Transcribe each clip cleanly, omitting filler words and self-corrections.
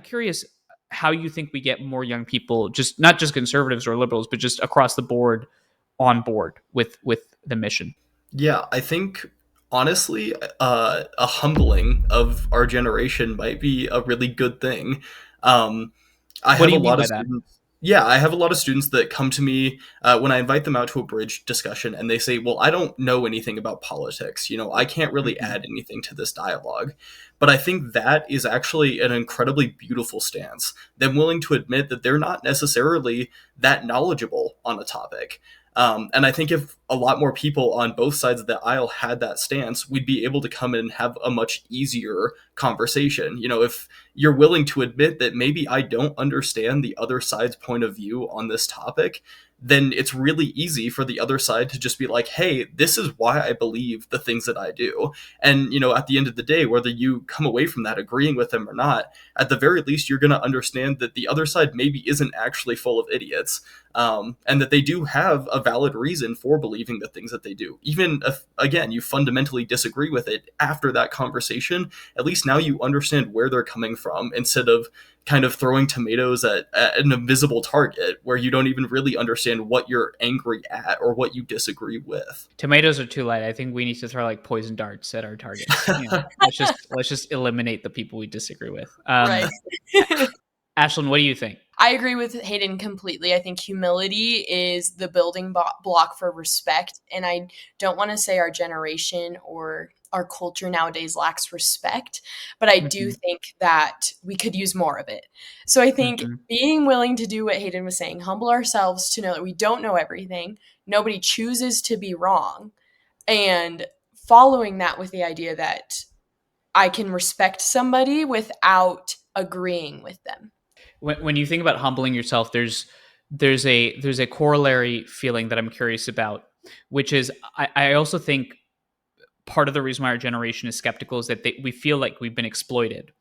I'm curious how you think we get more young people, just not just conservatives or liberals, but just across the board on board with the mission. Yeah, I think honestly, a humbling of our generation might be a really good thing. Um, I What have do a you mean lot of by that? students. Yeah, I have a lot of students that come to me when I invite them out to a bridge discussion, and they say, "Well, I don't know anything about politics. I can't really Hmm. add anything to this dialogue." But I think that is actually an incredibly beautiful stance. Them willing to admit that they're not necessarily that knowledgeable on a topic. And I think if a lot more people on both sides of the aisle had that stance, we'd be able to come in and have a much easier conversation. If you're willing to admit that maybe I don't understand the other side's point of view on this topic, then it's really easy for the other side to just be like, hey, this is why I believe the things that I do. And, at the end of the day, whether you come away from that agreeing with them or not, at the very least, you're going to understand that the other side maybe isn't actually full of idiots. And that they do have a valid reason for believing the things that they do. Even if, again, you fundamentally disagree with it after that conversation, at least now you understand where they're coming from instead of kind of throwing tomatoes at an invisible target where you don't even really understand what you're angry at or what you disagree with. Tomatoes are too light. I think we need to throw like poison darts at our targets. Let's just eliminate the people we disagree with. Right. Ashlyn, what do you think? I agree with Hayden completely. I think humility is the building block for respect. And I don't want to say our generation or our culture nowadays lacks respect, but I do Hmm. think that we could use more of it. So I think Hmm. being willing to do what Hayden was saying, humble ourselves to know that we don't know everything, nobody chooses to be wrong, and following that with the idea that I can respect somebody without agreeing with them. When you think about humbling yourself, there's a corollary feeling that I'm curious about, which is I also think part of the reason why our generation is skeptical is that we feel like we've been exploited.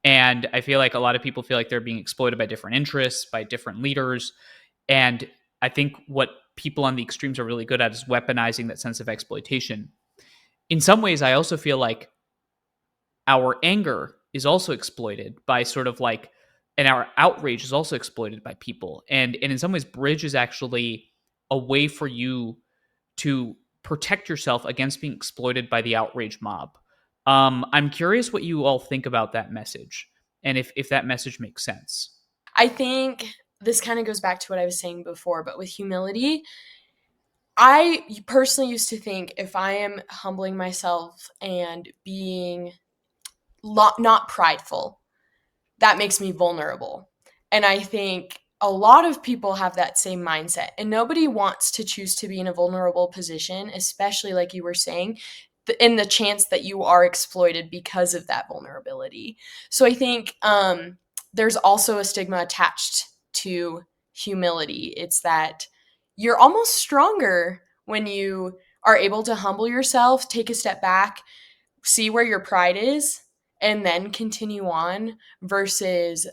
And I feel like a lot of people feel like they're being exploited by different interests, by different leaders. And I think what people on the extremes are really good at is weaponizing that sense of exploitation. In some ways, I also feel like our anger is also exploited by sort of like, and our outrage is also exploited by people. And in some ways, bridge is actually a way for you to protect yourself against being exploited by the outrage mob. I'm curious what you all think about that message and if that message makes sense. I think this kind of goes back to what I was saying before, but with humility, I personally used to think if I am humbling myself and being not prideful, that makes me vulnerable. And I think a lot of people have that same mindset, and nobody wants to choose to be in a vulnerable position, especially like you were saying, in the chance that you are exploited because of that vulnerability. So I think there's also a stigma attached to humility. It's that you're almost stronger when you are able to humble yourself, take a step back, see where your pride is, and then continue on versus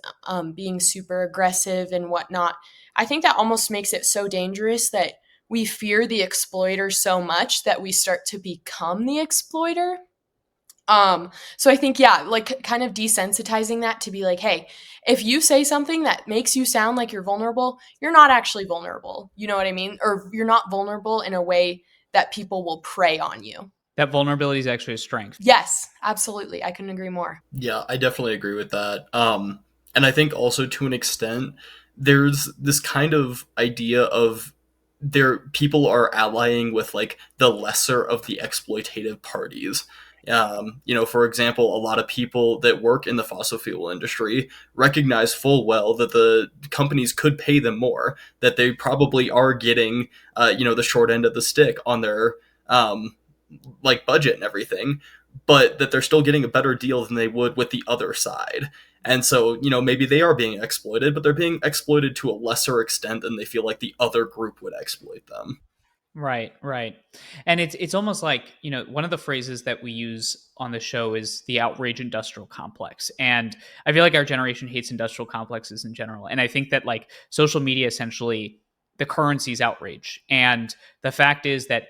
being super aggressive and whatnot. I think that almost makes it so dangerous that we fear the exploiter so much that we start to become the exploiter. So I think, yeah, like kind of desensitizing that to be like, hey, if you say something that makes you sound like you're vulnerable, you're not actually vulnerable. You know what I mean? Or you're not vulnerable in a way that people will prey on you. That vulnerability is actually a strength. Yes, absolutely. I couldn't agree more. Yeah, I definitely agree with that. And I think also to an extent, there's this kind of idea of there people are allying with like the lesser of the exploitative parties. For example, a lot of people that work in the fossil fuel industry recognize full well that the companies could pay them more, that they probably are getting, the short end of the stick on their like budget and everything, but that they're still getting a better deal than they would with the other side. And so, maybe they are being exploited, but they're being exploited to a lesser extent than they feel like the other group would exploit them. Right, right. And it's almost like, one of the phrases that we use on the show is the outrage industrial complex. And I feel like our generation hates industrial complexes in general. And I think that like social media essentially the currency is outrage. And the fact is that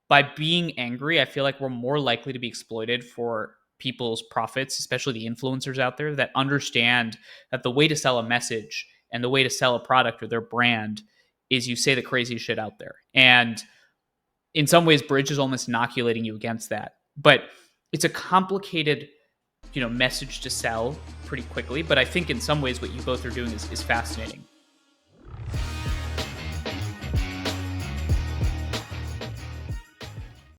by being angry, I feel like we're more likely to be exploited for people's profits, especially the influencers out there that understand that the way to sell a message and the way to sell a product or their brand is you say the crazy shit out there. And in some ways, Bridge is almost inoculating you against that. But it's a complicated, message to sell pretty quickly. But I think in some ways what you both are doing is fascinating.